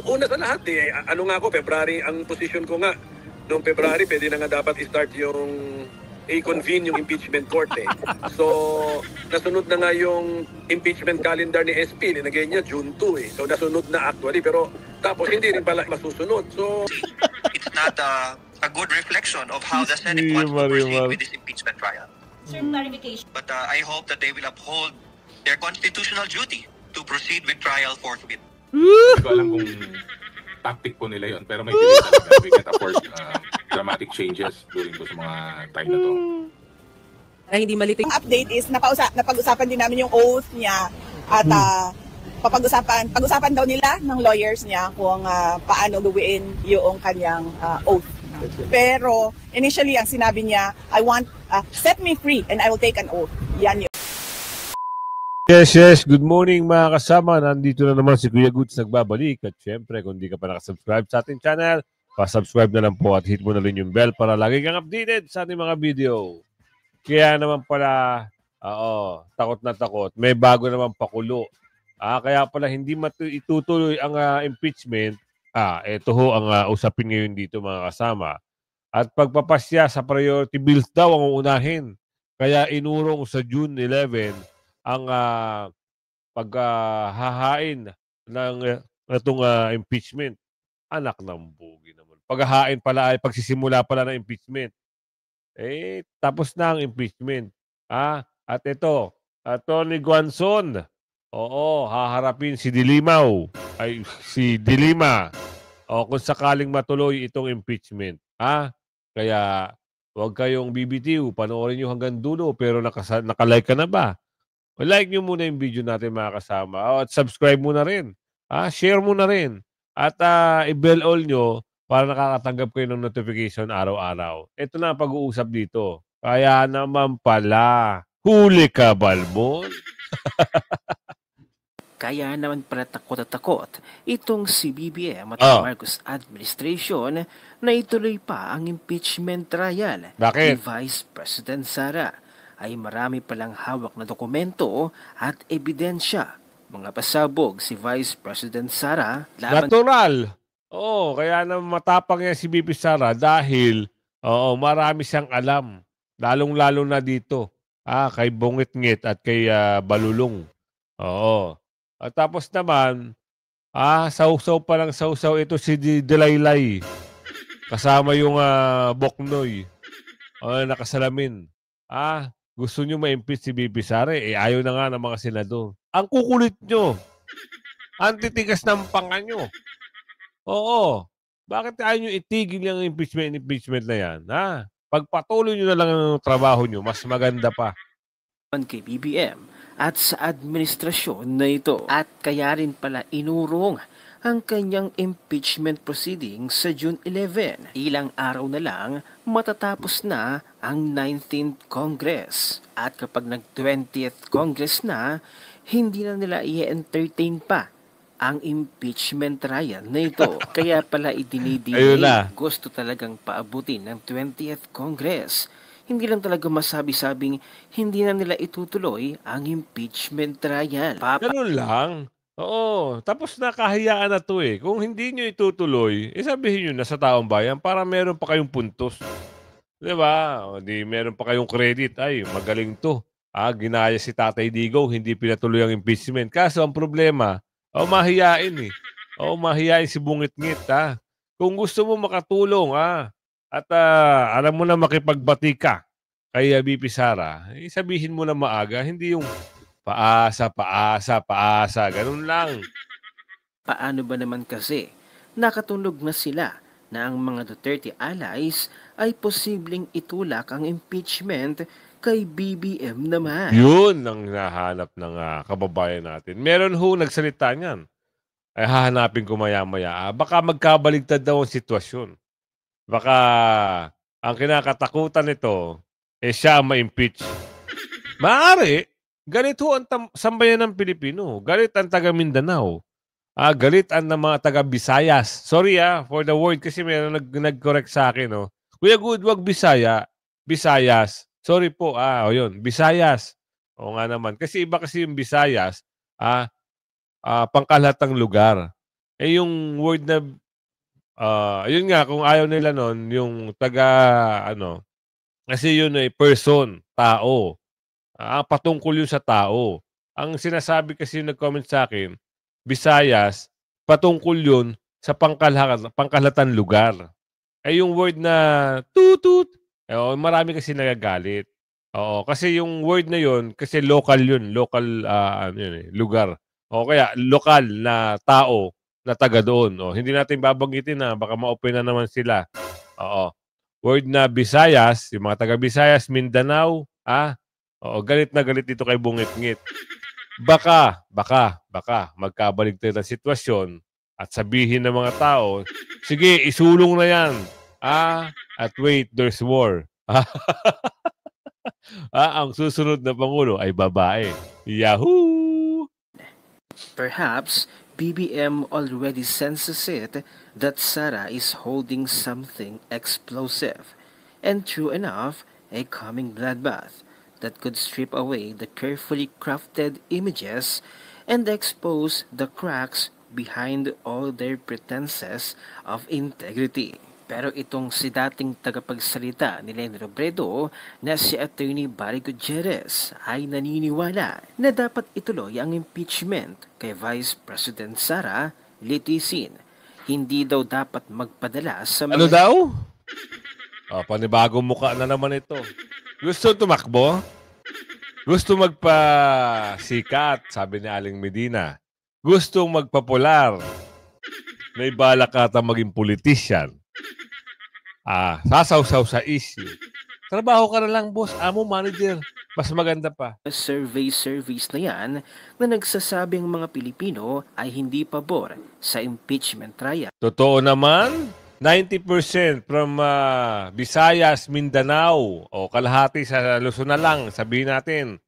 una sa lahat ano nga ako, February, ang position ko nga, noong February, pwede na nga dapat i-start yung i-convene yung impeachment court So, nasunod na nga yung impeachment calendar ni SP, linagay niya June 2 So, nasunod na actually, pero tapos hindi rin pala masusunod. So, it's not a good reflection of how the Senate wants to proceed with this impeachment trial. Sir, clarification. But I hope that they will uphold their constitutional duty to proceed with trial forthwith. Hindi ko alam kung tactic po nila yun, pero may delay talaga. We can't afford dramatic changes during sa mga time na to. Hindi maliting. Ang update is napag-usapan din namin yung oath niya at pag-usapan daw nila ng lawyers niya kung paano gawin yung kanyang oath. Pero initially ang sinabi niya, I want set me free and I will take an oath. Yan yun. Yes. Good morning mga kasama. Nandito na naman si Kuya Goods nagbabalik. At syempre, kung di ka pa nakasubscribe sa ating channel, pa-subscribe na lang po at hit mo na rin yung bell para lagi kang updated sa ating mga video. Kaya naman pala, takot na takot. May bago naman pakulo. Kaya pala hindi itutuloy ang impeachment. Ito ho ang usapin ngayon dito mga kasama. At pagpapasya sa priority bills daw ang uunahin. Kaya inurong sa June 11 ang paghahain ng itong impeachment. Anak ng bugi naman. Paghahain pala ay pagsisimula pala ng impeachment. Tapos na ang impeachment. At ito, Atty. Guanzon. Haharapin si Dilimaw. Si Dilima. Kung sakaling matuloy itong impeachment. Kaya huwag kayong bibitiw. Panoorin nyo hanggang dulo. Pero nakalike ka na ba? Like nyo muna yung video natin mga kasama. At subscribe muna rin. Share muna rin. At i-bell all nyo para nakakatanggap kayo ng notification araw-araw. Ito na ang pag-uusap dito. Kaya naman pala, huli ka, Balbon? Kaya naman pala takot at takot itong si BBM at Marcos administration na ituloy pa ang impeachment trial ni Vice President Sara. Ay marami palang hawak na dokumento at ebidensya. Mga pasabog si Vice President Sara. Natural! Kaya na matapang yan si BP Sara dahil marami siyang alam. Lalong-lalo na dito. Kay Bungit-ngit at kay Balulong. At tapos naman, sausaw pa lang sausaw ito si Delaylay. Kasama yung Boknoy. Nakasalamin. Gusto nyo ma-impeach si BP Sara, ayaw na nga ng mga senador. Ang kukulit nyo. Antitigas ng panga nyo. Bakit ayaw nyo itigil yung impeachment na yan? Pagpatuloy nyo na lang ang trabaho nyo, mas maganda pa. Kay BBM at sa administrasyon na ito. At kaya rin pala inurong ang kanyang impeachment proceedings sa June 11. Ilang araw na lang matatapos na ang 19th Congress. At kapag nag-20th Congress na, hindi na nila i-entertain pa ang impeachment trial na ito. Kaya pala idinidelay. Gusto talagang paabutin ng 20th Congress. Hindi lang talaga masabi-sabing hindi na nila itutuloy ang impeachment trial. Ganun lang. Tapos nakahiyaan na to Kung hindi nyo itutuloy, sabihin nyo na sa taong bayan para meron pa kayong puntos. Diba? Di meron pa kayong credit. Ay, magaling to. Ginaya si Tatay Digong, hindi pinatuloy ang impeachment. Kaso ang problema, mahiyain mahiyain si Bungit-ngit Kung gusto mo makatulong at alam mo na makipagbati ka kay BP Sara, sabihin mo na maaga, hindi yung paasa. Ganun lang. Paano ba naman kasi nakatulog na sila na ang mga Duterte allies ay posibleng itulak ang impeachment kay BBM naman? Yun ang nahanap ng kababayan natin. Meron nagsalita niyan. Ay hahanapin ko maya-maya. Baka magkabaligtad daw ang sitwasyon. Baka ang kinakatakutan nito siya ang ma-impeach. Maaari. Galit ang sambayan ng Pilipino. Galit ang taga Mindanao. Galit ang mga taga Visayas. Sorry for the word kasi meron nag-correct sa akin. Kuya Good, wag Visayas. Sorry po. Yun. Visayas. O nga naman. Kasi iba kasi yung Visayas. Pangkalatang lugar. Eh, yung word na, yun nga, kung ayaw nila nun, yung taga-ano, kasi yun ay person, tao. Patungkol yun sa tao. Ang sinasabi kasi yung nag-comment sa akin, Visayas, patungkol yun sa pangkalahatan lugar. Eh, yung word na tutut, marami kasi nagagalit. Oo, kasi yung word na yun, kasi local yun, local ano yun, lugar. O kaya lokal na tao na taga doon. O, hindi natin babanggitin na baka ma-open na naman sila. Oo. Word na Visayas, yung mga taga Visayas, Mindanao, oo, galit na galit dito kay Bungit-ngit. Baka magkabaligtad ang sitwasyon at sabihin ng mga tao, sige, isulong na yan. At wait, there's war. Ang susunod na Pangulo ay babae. Yahoo! Perhaps BBM already senses it that Sara is holding something explosive, and true enough, a coming bloodbath that could strip away the carefully crafted images and expose the cracks behind all their pretenses of integrity. Pero itong si dating tagapagsalita ni Leni Robredo na si Attorney Barry Gutierrez ay naniniwala na dapat ituloy ang impeachment kay Vice President Sara litisin. Hindi daw dapat magpadala sa mga... Ano daw? Panibagong muka na naman ito. Gusto tumakbo? Gusto magpasikat, sabi ni Aling Medina. Gusto magpapular. May balak ata maging politician. Sasaw-saw sa issue. Trabaho ka na lang, boss. Amo, manager. Mas maganda pa. Surveys na yan na nagsasabing mga Pilipino ay hindi pabor sa impeachment trial. Totoo naman, 90% from Visayas, Mindanao, o kalahati sa Luzon na lang, sabihin natin,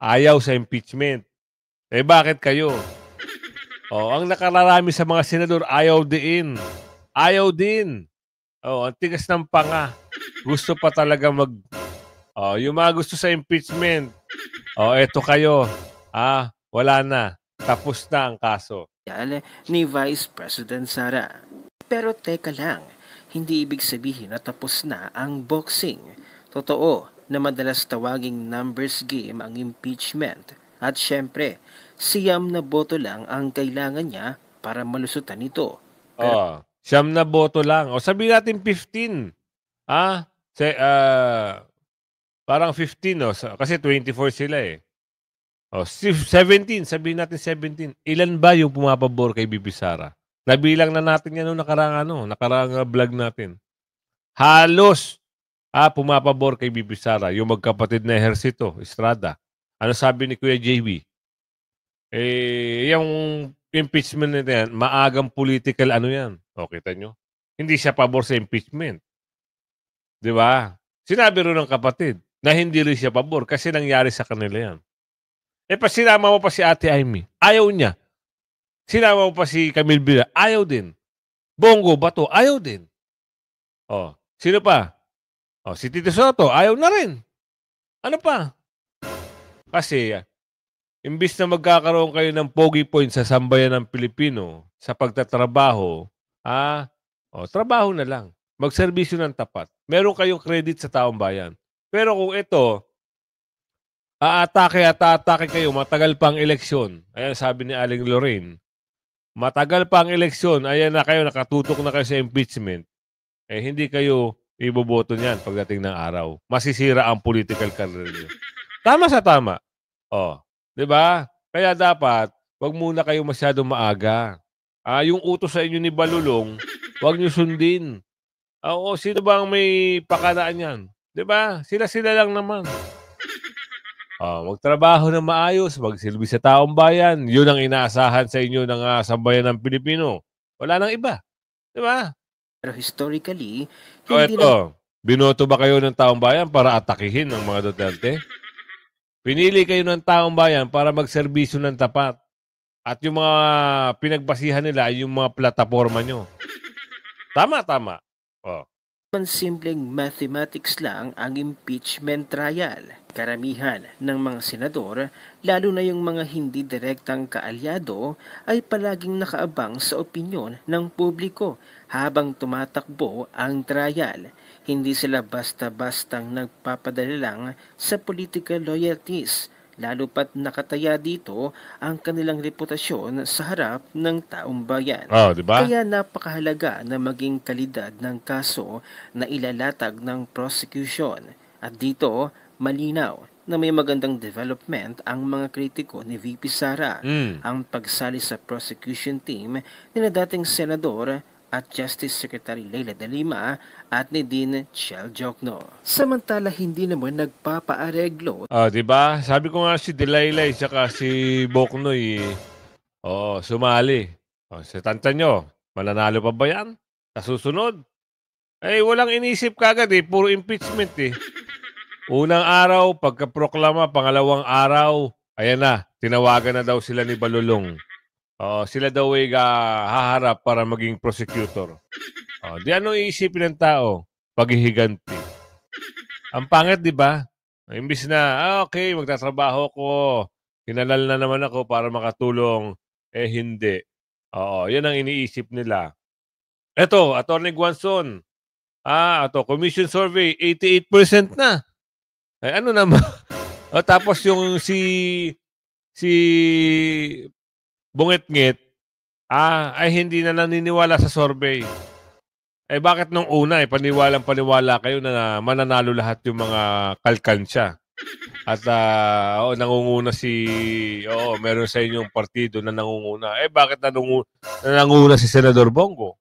ayaw sa impeachment. Eh bakit kayo? Ang nakararami sa mga senador, ayaw din. Ayaw din. Ang tigas ng panga. Gusto pa talaga yung mga gusto sa impeachment. Eto kayo. Wala na. Tapos na ang kaso. Ni Vice President Sara. Pero teka lang, hindi ibig sabihin na tapos na ang boxing. Totoo na madalas tawaging numbers game ang impeachment. At syempre, siyam na boto lang ang kailangan niya para malusutan ito. Siyam na boto lang. O sabihin natin 15. Parang 15, kasi 24 sila eh. 17, sabihin natin 17. Ilan ba yung pumapabor kay Bibi Sara? Nabilang na natin yan noong nakarang vlog natin. Halos pumapabor kay Bibi Sara, yung magkapatid na Ejercito, Estrada. Ano sabi ni Kuya JB? Yung impeachment na yan, maagang political yan. Kita nyo? Hindi siya pabor sa impeachment. Di ba? Sinabi rin ng kapatid na hindi rin siya pabor kasi nangyari sa kanila yan. Sinama mo pa si Ate Amy. Ayaw niya. Sinama mo pa si Camille Villa. Ayaw din. Bongo Bato. Ayaw din. Sino pa? Si Tito Soto. Ayaw na rin. Ano pa? Kasi, imbis na magkakaroon kayo ng pogi point sa sambayan ng Pilipino sa pagtatrabaho, trabaho na lang. Magserbisyo ng tapat. Meron kayong credit sa taong bayan. Pero kung ito, aatake kayo, matagal pang eleksyon. Ayan, sabi ni Aling Lorraine. Matagal pang eleksyon, ayan na kayo, nakatutok na kayo sa impeachment. Hindi kayo iboboto niyan pagdating ng araw. Masisira ang political career niyo. Tama sa tama. Di ba? Kaya dapat, wag muna kayo masyadong maaga. Yung utos sa inyo ni Balulong, wag niyo sundin. Sino ba ang may pakanaan yan? Di ba? Sila lang naman. Magtrabaho na maayos, magsilbi sa taong bayan. Yun ang inaasahan sa inyo ng sambayan ng Pilipino. Wala nang iba. Di ba? Pero historically, binoto ba kayo ng taong bayan para atakihin ang mga Duterte? Pinili kayo ng taong bayan para magserbisyo ng tapat. At yung mga pinagbasihan nila ay yung mga plataforma nyo. Tama. man simpleng mathematics lang ang impeachment trial. Karamihan ng mga senador, lalo na yung mga hindi direktang kaalyado, ay palaging nakaabang sa opinyon ng publiko habang tumatakbo ang trial. Hindi sila basta-bastang nagpapadala lang sa political loyalties, lalo pat nakataya dito ang kanilang reputasyon sa harap ng taong bayan. Oh, di ba? Kaya napakahalaga na maging kalidad ng kaso na ilalatag ng prosecution. At dito, malinaw na may magandang development ang mga kritiko ni VP Sara. Ang pagsali sa prosecution team ni na dating senador at Justice Secretary Leila de Lima at ni Dean Chel Jokno. Samantala, hindi naman nagpapaareglo. Oh, di ba? Sabi ko nga si Delilah saka si Boknoy, sumali. Sa tanta nyo, mananalo pa ba yan? Sa susunod? Walang inisip kagad puro impeachment Unang araw, pagkaproklama, pangalawang araw, ayan na, tinawagan na daw sila ni Balulong. Sila daw ay haharap para maging prosecutor. Di ano iisipin ng tao? Paghihiganti. Ang pangit, di ba? Imbis na, okay, magtatrabaho ko. Kinalal na naman ako para makatulong. Hindi. Yan ang iniisip nila. Eto, Atty. Guanzon. Commission survey, 88% na. Ano naman? Tapos yung si Bungit-ngit, ay hindi na naniniwala sa survey. Bakit nung una, paniwalang-paniwala kayo na mananalo lahat yung mga kalkansya. At nangunguna meron sa inyong partido na nangunguna. Bakit nangunguna si Senador Bongo?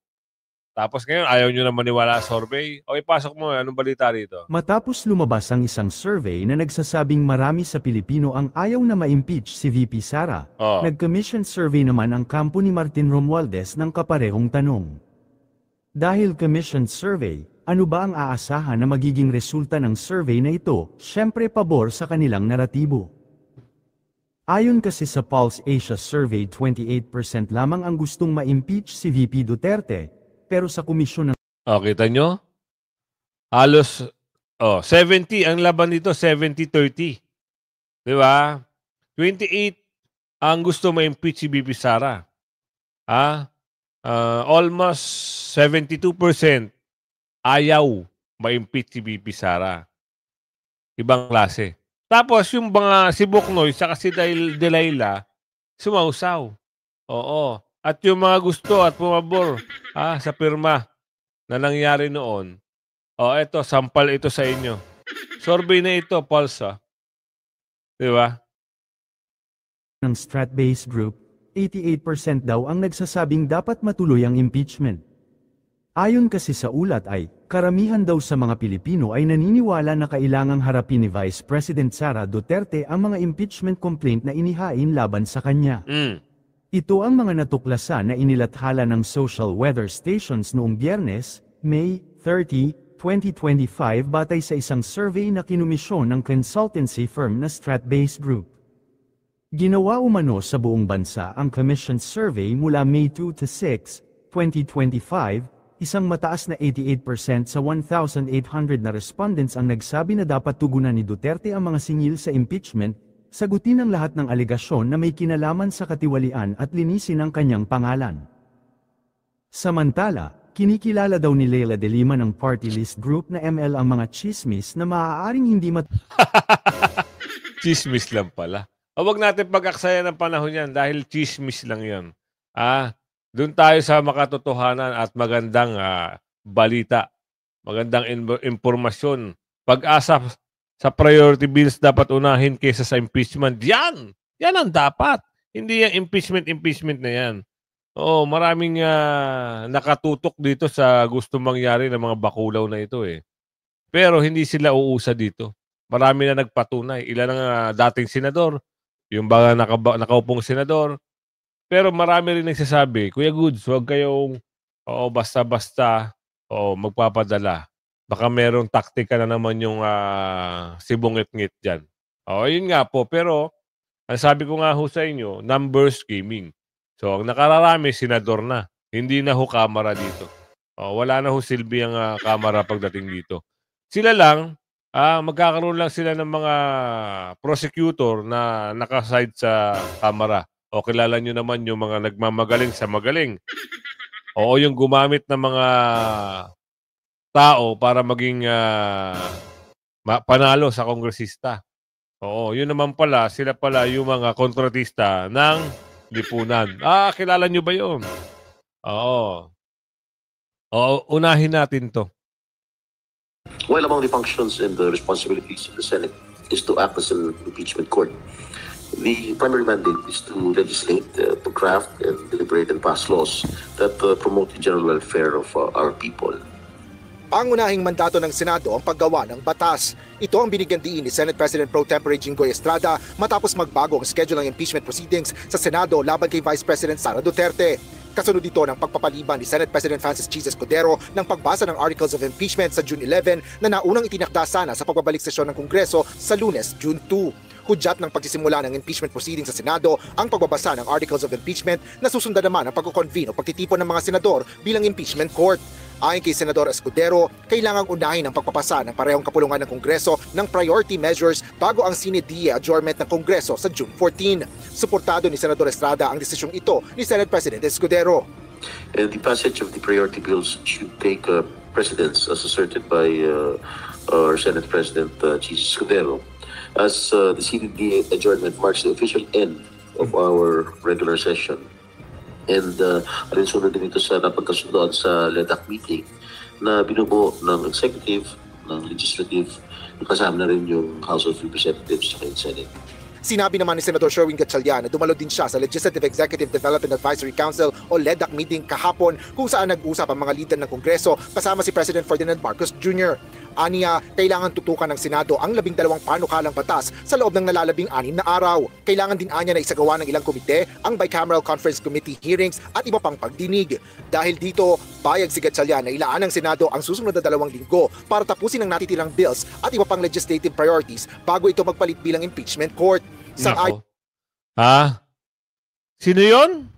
Tapos ngayon, ayaw nyo na maniwala sa survey? Pasok mo, anong balita rito? Matapos lumabas ang isang survey na nagsasabing marami sa Pilipino ang ayaw na ma-impeach si VP Sara, nag-commission survey naman ang kampo ni Martin Romualdez ng kaparehong tanong. Dahil commission survey, ano ba ang aasahan na magiging resulta ng survey na ito? Siyempre pabor sa kanilang naratibo. Ayon kasi sa Pulse Asia survey, 28% lamang ang gustong ma-impeach si VP Duterte, pero sa komisyon ng... Kita nyo? Halos, 70, ang laban dito, 70-30. Di ba? 28 ang gusto ma-impeach si VP Sara. Almost 72% ayaw ma-impeach si VP Sara. Ibang klase. Tapos yung mga si Boknoy saka si Delilah, sumausaw. At yung mga gusto at pumabor sa pirma na nangyari noon, eto, sampal ito sa inyo. Survey na ito, Pulse. Di ba? Ng Strat-based group, 88% daw ang nagsasabing dapat matuloy ang impeachment. Ayon kasi sa ulat ay, karamihan daw sa mga Pilipino ay naniniwala na kailangang harapin ni Vice President Sara Duterte ang mga impeachment complaint na inihain laban sa kanya. Ito ang mga natuklasan na inilathala ng social weather stations noong Biyernes, May 30, 2025 batay sa isang survey na kinumisyon ng consultancy firm na Strat-based group. Ginawa umano sa buong bansa ang commission survey mula May 2 to 6, 2025, isang mataas na 88% sa 1,800 na respondents ang nagsabi na dapat tugunan ni Duterte ang mga singil sa impeachment, sagutin ang lahat ng alegasyon na may kinalaman sa katiwalian at linisin ang kanyang pangalan. Samantala, kinikilala daw ni Leila de Lima ng party list group na ML ang mga chismis na maaaring hindi Chismis lang pala. Huwag natin pag-aksayan ng panahon yan dahil chismis lang yan. Doon tayo sa makatotohanan at magandang balita, magandang impormasyon. Pag-asa sa priority bills dapat unahin kaysa sa impeachment. Yan ang dapat. Hindi yung impeachment na yan. Maraming nakatutok dito sa gusto mangyari ng mga bakulaw na ito Pero hindi sila uusa dito. Marami na nagpatunay. Ilan ang dating senador, yung mga nakaupong senador. Pero marami rin nagsasabi, Kuya Goods, huwag kayong basta-basta magpapadala. Baka merong taktika na naman yung si Bungit-ngit dyan. Yun nga po. Pero, ang sabi ko nga ho sa inyo, numbers gaming. So, ang nakararami, senador na. Hindi na ho kamara dito. Wala na ho silbi ang Kamara pagdating dito. Sila lang, magkakaroon lang sila ng mga prosecutor na nakaside sa Kamara. O kilala nyo naman yung mga nagmamagaling sa magaling. O yung gumamit ng mga tao para maging panalo sa kongresista. Oo, yun naman pala, sila pala yung mga kontratista ng lipunan. Kilala nyo ba yun? Oo. Unahin natin to. While among the functions and the responsibilities of the Senate is to act as an impeachment court, the primary mandate is to legislate, to craft and deliberate and pass laws that promote the general welfare of our people. Pangunahing mandato ng Senado ang paggawa ng batas. Ito ang binigyan diin ni Senate President Pro Tempore Jinggoy Estrada matapos magbago ang schedule ng impeachment proceedings sa Senado laban kay Vice President Sara Duterte. Kasunod dito ng pagpapaliban ni Senate President Francis Chis Escudero ng pagbasa ng Articles of Impeachment sa June 11 na naunang itinakda sana sa pagbabalik sesyon ng Kongreso sa Lunes, June 2. Hudyat ng pagsisimula ng impeachment proceedings sa Senado ang pagbabasa ng Articles of Impeachment na susundan naman ang pagkukonvene o pagtitipon ng mga senador bilang impeachment court. Ayon kay Senador Escudero, kailangang unahin ang pagpapasa ng parehong kapulungan ng Kongreso ng priority measures bago ang sine die adjournment ng Kongreso sa June 14. Suportado ni Senador Estrada ang desisyong ito ni Senate President Escudero. The passage of the priority bills should take precedence as asserted by our Senate President Chis Escudero, as the sine die adjournment marks the official end of our regular session. And alinsunod din ito sa napagkasundoan sa LEDAC meeting na binubuo ng executive, ng legislative, kasama na rin yung House of Representatives at Senate. Sinabi naman ni Senador Sherwin Gatchalian na dumalo din siya sa Legislative Executive Development Advisory Council o LEDAC meeting kahapon kung saan nag-usap ang mga lider ng Kongreso kasama si President Ferdinand Marcos Jr. Aniya, kailangan tutukan ng Senado ang 12 panukalang batas sa loob ng nalalabing 6 na araw. Kailangan din anya na isagawa ng ilang komite ang Bicameral Conference Committee hearings at iba pang pagdinig. Dahil dito, payag si Gatchalian na ilaan ng Senado ang susunod na 2 linggo para tapusin ang natitirang bills at iba pang legislative priorities bago ito magpalit bilang impeachment court. Sino yun?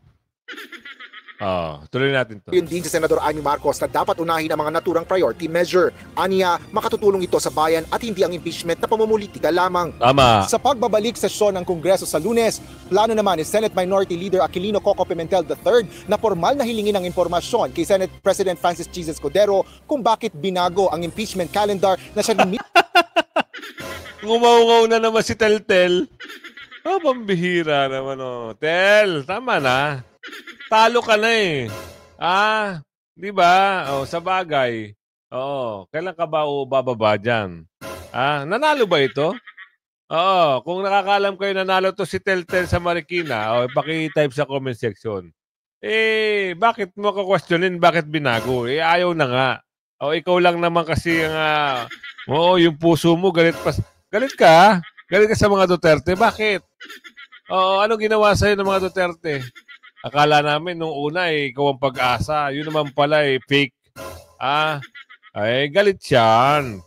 Tuloy natin to. Yun din si Senador Amy Marcos na dapat unahin ang mga naturang priority measure. Aniya, makatutulong ito sa bayan at hindi ang impeachment na pamumulitika lamang. Tama. Sa pagbabalik sesyon ng Kongreso sa Lunes, plano naman ni Senate Minority Leader Aquilino Coco Pimentel III na formal na hilingin ng impormasyon kay Senate President Francis Chis Escudero kung bakit binago ang impeachment calendar na siya Ngumaungaw na naman si Teltel. Pambihira naman Tel, tama na. Talo ka na eh. Di ba? Sa bagay. Kailan ka ba bababa dyan? Nanalo ba ito? Kung nakakalam kayo nanalo to si Teltel sa Marikina, paki-type sa comment section. Bakit mo ka-questionin? Bakit binago? Ayaw na nga. Ikaw lang naman kasi yung puso mo, galit ka? Galit ka sa mga Duterte? Bakit? Ano ginawa sa'yo ng mga Duterte? Akala namin nung una ikaw ang pag-asa. Yun naman pala fake. Galit yan.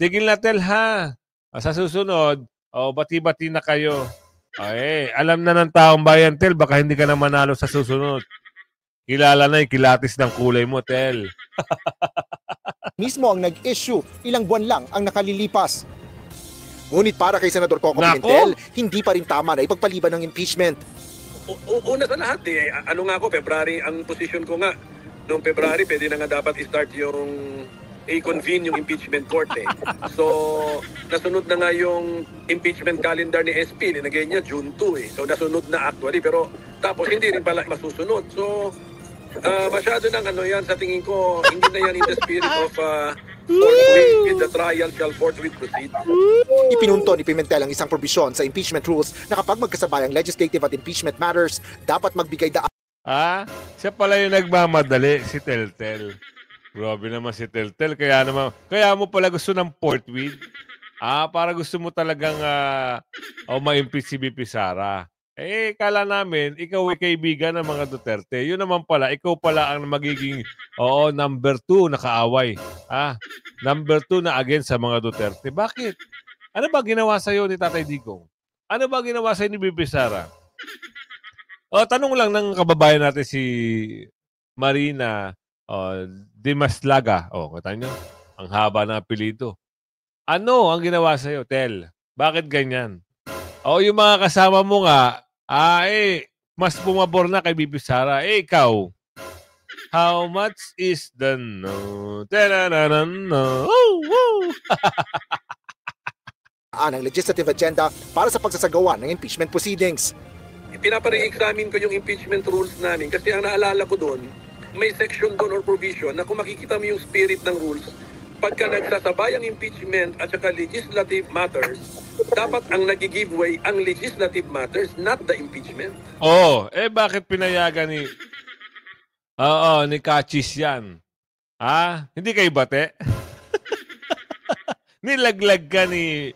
Tigil na Tel ha. Sa susunod, bati-bati na kayo. Alam na ng taong bayan Tel, baka hindi ka na manalo sa susunod. Kilala na kilatis ng kulay mo Tel. Mismo ang nag-issue, ilang buwan lang ang nakalilipas. Ngunit para kay Senador Coco Pimentel, hindi pa rin tama na ipagpaliban ng impeachment. Una sa lahat February, ang position ko nga, noong February, pwede na nga dapat i-start yung i-convene yung impeachment court So, nasunod na nga yung impeachment calendar ni SP, linagay niya June 2 So, nasunod na actually, pero tapos hindi rin pala masusunod. So, masyado nang yan, sa tingin ko, hindi na yan in the spirit of forthwith, the trial shall forthwith proceed. Ipinunto ni Pimentel ang isang probisyon sa impeachment rules na kapag magkasabay ang legislative at impeachment matters, dapat magbigay daan. Siya pala yung nagmamadali, si Teltel. Grabe naman si Teltel. Kaya mo pala gusto ng forthwith. Para gusto mo talagang ma-impeach si BP Sara. Kala namin, ikaw ay kaibigan ng mga Duterte. Yun naman pala, ikaw pala ang magiging, number 2 na kaaway. Number 2 na against sa mga Duterte. Bakit? Ano ba ginawa sa'yo ni Tatay Digong? Ano ba ginawa sa'yo ni BP Sara? Tanong lang ng kababayan natin si Marina Dimaslaga. Kita nyo? Ang haba na apelyido. Ano ang ginawa sa'yo, Tel? Bakit ganyan? Yung mga kasama mo nga, mas bumabor na kay Bibi Sara. Ikaw, how much is the no? Ta-da-da-da-no. Ang legislative agenda para sa pagsasagawa ng impeachment proceedings. Pinapare-examine ko yung impeachment rules namin kasi ang naalala ko doon, may section doon or provision na kung makikita mo yung spirit ng rules, pagka nagsasabay ang impeachment at saka legislative matters, dapat ang nag-give way ang legislative matters, not the impeachment. Bakit pinayagan ni ni Kachis yan? Hindi kayo bate? Nilaglag ka ni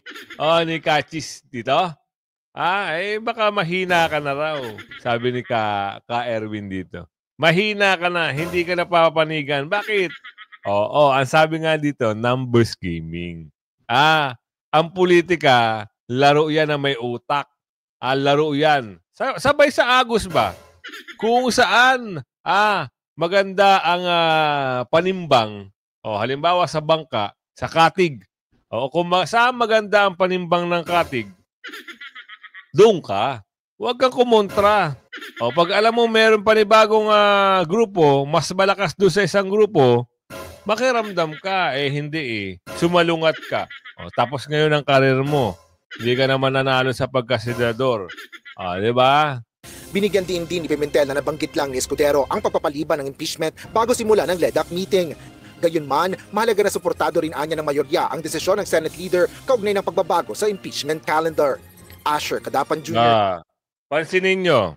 Kachis dito? Baka mahina ka na raw. Sabi ni Ka Erwin dito. Mahina ka na, hindi ka na papapanigan. Bakit? Ang sabi nga dito, numbers gaming. Ang politika, laro yan na may utak. Laro yan. Sabay sa Agos ba? Kung saan, maganda ang panimbang, halimbawa sa bangka, sa katig. Kung saan maganda ang panimbang ng katig, doon ka. Huwag kang kumontra. Pag alam mo meron panibagong grupo, mas malakas doon sa isang grupo, makiramdam ka. Hindi Sumalungat ka. Tapos ngayon ang karir mo. Hindi ka naman nanalo sa pagkasenador. Di ba? Binigyan din ni Pimentel na nabanggit lang ni Escudero ang pagpapaliban ng impeachment bago simula ng LEDAC meeting. Gayunman, mahalaga na suportado rin anya ng mayorya ang desisyon ng Senate leader kaugnay ng pagbabago sa impeachment calendar. Asher Kadapan Jr. Pansinin nyo,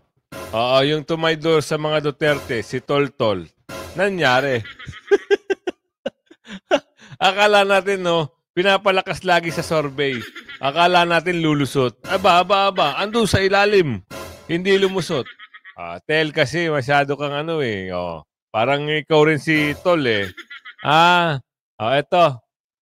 yung tumaydor sa mga Duterte, si Toltol, nangyari. Akala natin, pinapalakas lagi sa survey. Akala natin lulusot. Aba, andun sa ilalim. Hindi lumusot. Tel kasi, masyado kang parang ikaw rin si Tol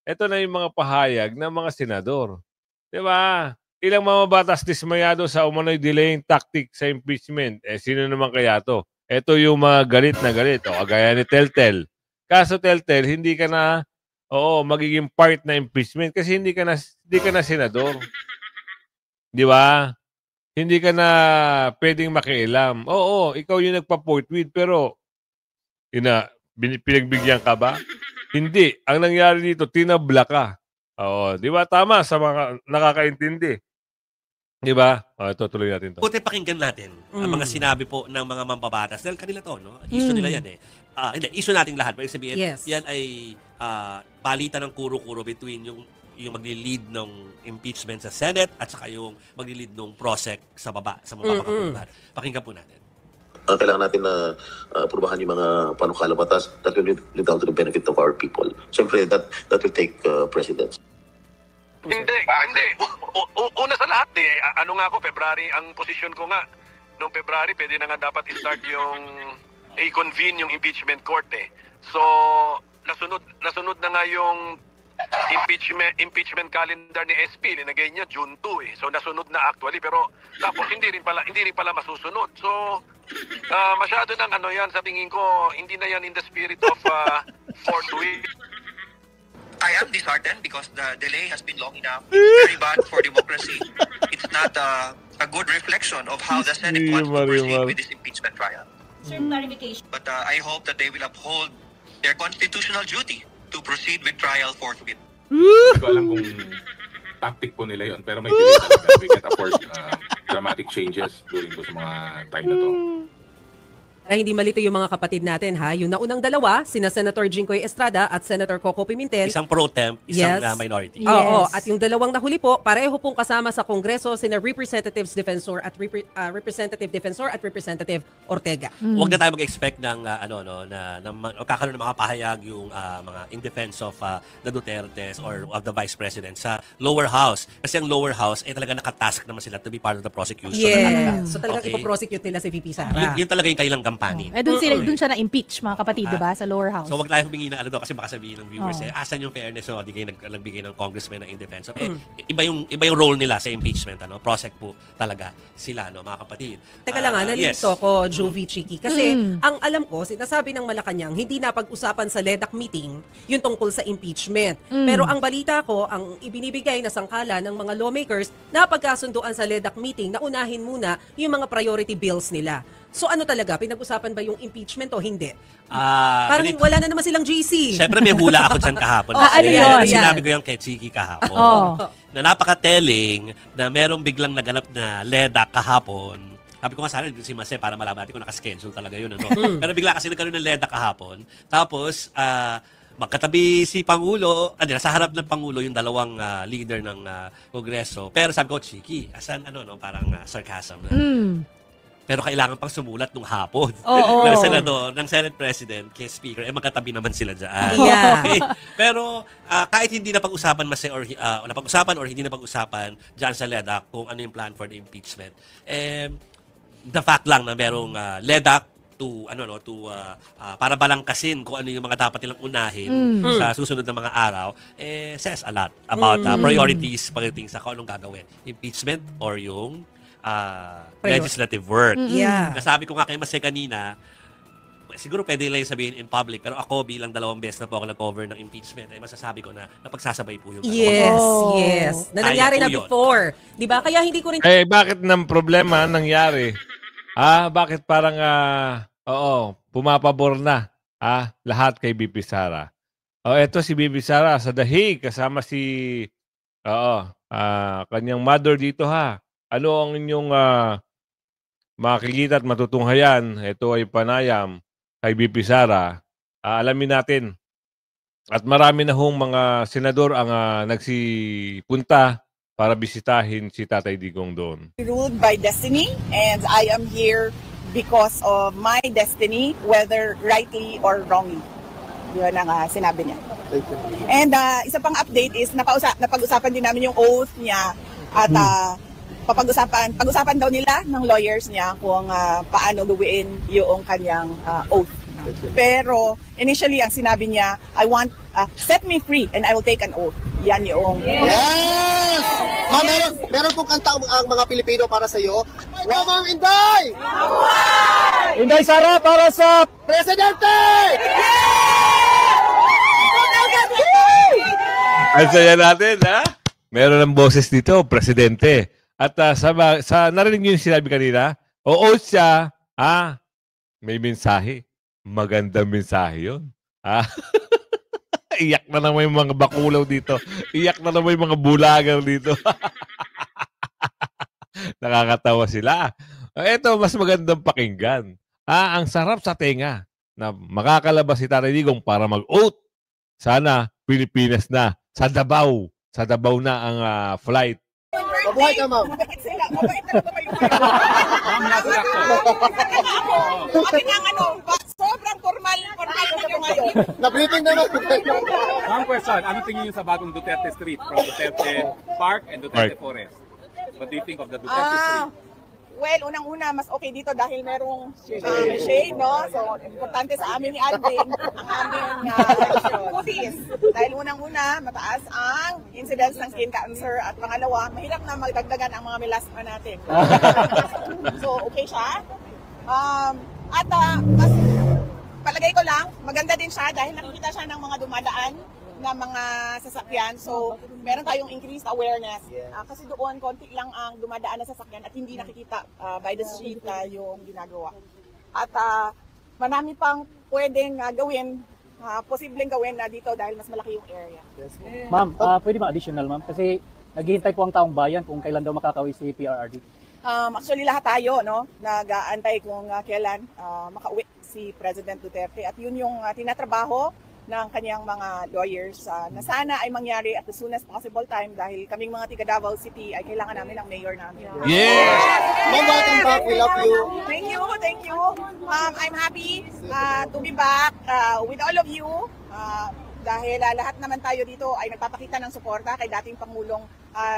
Ito na yung mga pahayag ng mga senador. Diba? Ilang mamabatas dismayado sa umano'y delaying tactic sa impeachment. Sino naman kaya to? Ito yung mga galit na galit. Gaya ni Teltel. Kaso Teltel, hindi ka na magiging part na impeachment kasi hindi ka na senador. Di ba? Hindi ka na pwedeng makialam. Ikaw yung nagpa-port with pero pinagbigyan ka ba? Hindi. Ang nangyari dito, tinabla ka. Di ba? Tama sa mga nakakaintindi. Di ba? Ito, tuloy natin to. Buti pakinggan natin ang mga sinabi po ng mga mambabatas. Dahil kanila to, Issue nila yan hindi, issue nating lahat. Pero sabihin, yan ay balita ng kuro-kuro between yung magli-lead ng impeachment sa Senate at saka yung magli-lead ng prosec sa baba, sa mga makapuluhan. Pakinggan po natin. Kailangan natin na aprubahan yung mga panukalang batas that will lead down to the benefit of our people. Siyempre, that will take precedence. Hindi. Una sa lahat, February, ang posisyon ko nga, noong February, pwede na nga dapat i-start i-convene yung impeachment court So, nasunod na nga yung impeachment calendar ni SP, linagay niya June 2 So, nasunod na actually, pero tapos hindi rin pala masusunod. So, masyado nang yan, sa tingin ko, hindi na yan in the spirit of forthwith. I am disheartened because the delay has been long enough. It's very bad for democracy. It's not a good reflection of how the Senate wants to proceed with this impeachment trial. Sir, clarification. But I hope that they will uphold their constitutional duty to proceed with trial forthwith. Hindi ko alam kung tactic po nila yun, pero may delay talaga. We can't afford dramatic changes during sa mga time na to. Hindi malito yung mga kapatid natin Yung naunang dalawa, sina Senator Jinggoy Estrada at Senator Coco Pimentel. Isang pro-temp, isang minority. At yung dalawang nahuli po, pareho pong kasama sa Kongreso sina Representative Defensor at Representative Ortega. Huwag na tayo mag-expect ng kakaroon ng mga pahayag yung mga in defense of the Dutertes or of the Vice President sa lower house. Kasi ang lower house talaga nakatask naman sila to be part of the prosecution. So talagang ipoprosecute nila si VP Sara. Yun talaga yung kailang kampanin. Doon siya na-impeach, mga kapatid, diba? Sa lower house. So, wag tayo humingi na kasi baka sabihin ng viewers, asan yung fairness, so di kayo nagbigay ng congressman ng indefense. So, iba yung role nila sa impeachment, prosec po talaga sila, mga kapatid. Teka lang nalilito ko, Jovi Chiki. Kasi ang alam ko, sinasabi ng Malacanang, hindi napag-usapan sa LEDAC meeting yung tungkol sa impeachment. Pero ang balita ko, ang ibinibigay na sangkala ng mga lawmakers, napagkasunduan sa LEDAC meeting na unahin muna yung mga priority bills nila. So ano talaga, pinag-usapan ba yung impeachment o hindi? Parang wala na naman silang GC. Siyempre may hula ako dyan kahapon. Sinabi ko yung kay Chiki kahapon. Na napaka-telling na merong biglang naganap na LEDAC kahapon. Sabi ko nga sana si Mase para malaman natin kung nakaschedule talaga yun. Pero bigla kasi nagkaroon ng LEDAC kahapon. Tapos, magkatabi si Pangulo, nasa harap ng Pangulo yung dalawang leader ng Kongreso. Pero sabi ko, Chiki, asan parang sarcasm na. Pero kailangan pang sumulat nung hapon ng senador, ng Senate President kay Speaker, magkatabi naman sila dyan. Okay? Pero kahit hindi na pag-usapan napag-usapan or hindi na pag-usapan dyan sa LEDAC kung ano yung plan for the impeachment, the fact lang na merong LEDAC para balangkasin kung ano yung mga dapat nilang unahin sa susunod na mga araw, says a lot about priorities pagdating sa kung anong gagawin. Impeachment or yung legislative work. Nasabi ko nga kay Mase kanina, siguro pwede lang sabihin in public, pero ako bilang 2 beses na po ako nag-cover ng impeachment, ay masasabi ko na napagsasabay po yung Yes. Na nangyari na before. Diba? Kaya hindi ko rin... Bakit ng problema nangyari? Bakit parang pumapabor na lahat kay BP Sara? Eto si BP Sara sa dahig kasama si kanyang mother dito Ano ang inyong makikita at matutunghayan? Ito ay panayam kay BP Sara. Alamin natin. At marami na hong mga senador ang nagsipunta para bisitahin si Tatay Digong doon. Ruled by destiny, and I am here because of my destiny, whether rightly or wrongly. Yun ang sinabi niya. And isa pang update is napag-usapan din namin yung oath niya at pag-usapan daw nila ng lawyers niya kung paano gawin yung kanyang oath. Pero initially ang sinabi niya, I want set me free and I will take an oath. Yan yung Yes! Meron pong kanta ang mga Pilipino para sa iyo. Wamang Inday! Inday Sara para sa Presidente! Ang saya natin, Meron ng boses dito, Presidente. At narinig niyo yung sinabi kanina, oath siya, may mensahe. Magandang mensahe yun. Iyak na naman yung mga bakulaw dito. Iyak na naman yung mga bulagang dito. Nakakatawa sila. Ito, mas magandang pakinggan. Ang sarap sa tenga na makakalabas si Tatay Digong para mag-oath. Sana Pilipinas na. Sa Davao. Sa Davao na ang flight. Mabuhay ka, ma'am. Mabait sila. Mabait talaga kayo. Sobrang formal na yung ngayon. Na-briefing naman. One question, ano tingin niyo sa bagong Duterte Street from Duterte Park and Duterte Forest? What do you think of the Duterte Street? Well, unang-una, mas okay dito dahil merong shade, no? So, importante sa amin ni Alvin ang aming cuties. Dahil unang-una, mataas ang incidence ng skin cancer. At pangalawa, mahirap na magdagdagan ang mga melasma natin. So, okay siya. At mas palagay ko lang, maganda din siya dahil nakikita siya ng mga dumadaan na mga sasakyan. So, meron tayong increased awareness. Kasi doon, konti lang ang dumadaan na sasakyan at hindi nakikita by the street yung ginagawa. At marami pang pwedeng gawin, posibleng gawin na dito dahil mas malaki yung area. Ma'am, pwede ba additional, ma'am? Kasi naghihintay po ang taong bayan kung kailan daw makakauwi si PRRD. Actually, lahat tayo, no, nag-aantay kung kailan makauwi si President Duterte. At yun yung tinatrabaho ng kanyang mga lawyers na sana ay mangyari at the soonest possible time dahil kaming mga tiga Davao City ay kailangan namin ng mayor namin. Yes! Ma'am, welcome back. We love you. Thank you. I'm happy to be back with all of you dahil lahat naman tayo dito ay nagpapakita ng suporta kay dating Pangulong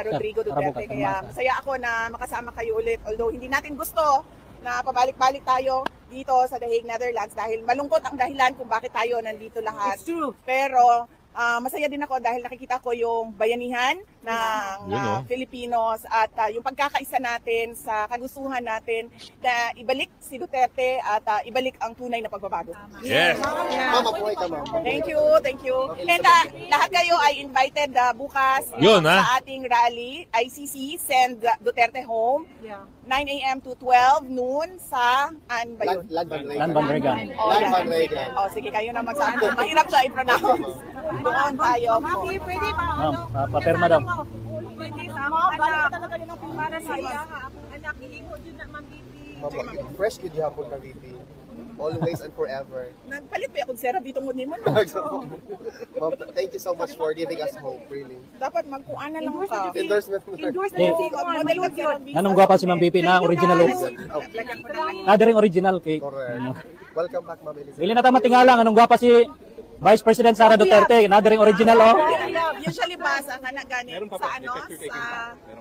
Rodrigo Duterte. Kaya masaya ako na makasama kayo ulit. Although hindi natin gusto na pabalik-balik tayo dito sa The Hague, Netherlands dahil malungkot ang dahilan kung bakit tayo nandito lahat. Pero masaya din ako dahil nakikita ko yung bayanihan ng Filipinos at yung pagkakaisa natin sa kagustuhan natin na ibalik si Duterte at ibalik ang tunay na pagbabago. Yes. Mama, po ka, ma'am. Thank you. And lahat kayo ay invited bukas sa ating rally, ICC, Send Duterte Home, 9 a.m. to 12 noon sa Lanbanregan. Oh, sige, kayo na magsabi. Mahirap siya i-pronounce. Doon tayo. Pwede ba? Ma'am, paperma daw. Balik talaga din ang pilmara sa iya. Anak, hilingkod yun na, Ma'am Bibi. Fresh good yapon ka, Bibi. Always and forever. Nagpalit pa akong sera dito mo ni mo. Ma'am, thank you so much for giving us hope, really. Dapat magkuana lang ka. Endorsement mo. Model ka sir. Anong gwapa si Ma'am Bibi na original look? Ring original kay. Correct. Welcome back, Ma'am Elizabeth. Dili na ta matingalang anong gwapa si Vice President Sara Duterte, ring original Usually ba sa anak gani sa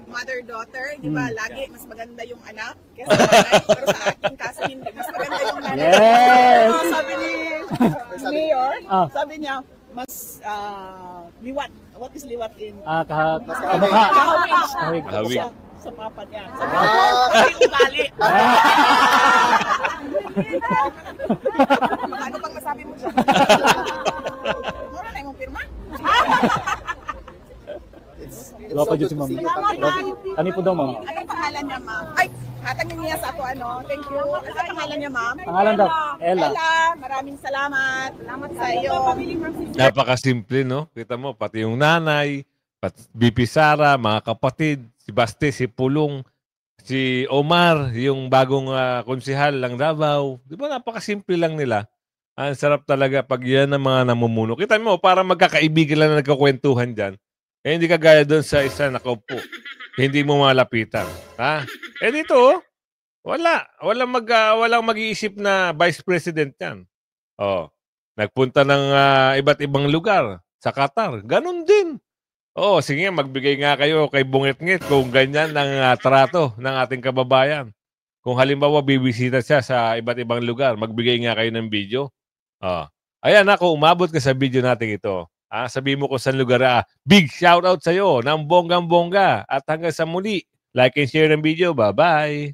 mother-daughter, di ba lagi mas maganda yung anak kaysa nanay, pero sa ating kaso hindi mas maganda yung nanay. Yes. Sabi ni Mayor, sabi niya mas liwat. What is liwat in? Kahawig. Sa papa niya. Sa papa ugali. Ano pang masabi mo dyan? Mura na yung pirma? Gwapa dyan si Ma'am. Ano po daw, Ma'am? Anong pangalan niya, Ma'am? Ay, hatangin niya sa ako, Thank you. Ano pangalan niya, Ma'am? Pangalan daw, Ella. Maraming salamat. Salamat sa iyo. Napakasimple, no? Kita mo, pati yung nanay, pati BP Sara, mga kapatid, si Baste, si Pulong, si Omar, yung bagong konsihal lang Davao. Di ba napakasimple lang nila? Ang sarap talaga pag yan ang mga namumuno. Kita mo, parang magkakaibigan lang na nagkakwentuhan dyan. Eh, hindi ka gaya doon sa isa nakaupo. Hindi mo malapitan. Ha? Eh dito, walang mag-iisip na Vice President yan. Oh, nagpunta ng iba't ibang lugar sa Qatar. Ganon din. Oo, sige, magbigay nga kayo kay Bungit-ngit kung ganyan ang trato ng ating kababayan. Kung halimbawa bibisita siya sa iba't ibang lugar, magbigay nga kayo ng video. Ayan, kung umabot ka sa video natin ito, sabihin mo kung saan lugar, big shoutout sa'yo ng bonggang-bongga. At hanggang sa muli, like and share ng video. Bye-bye!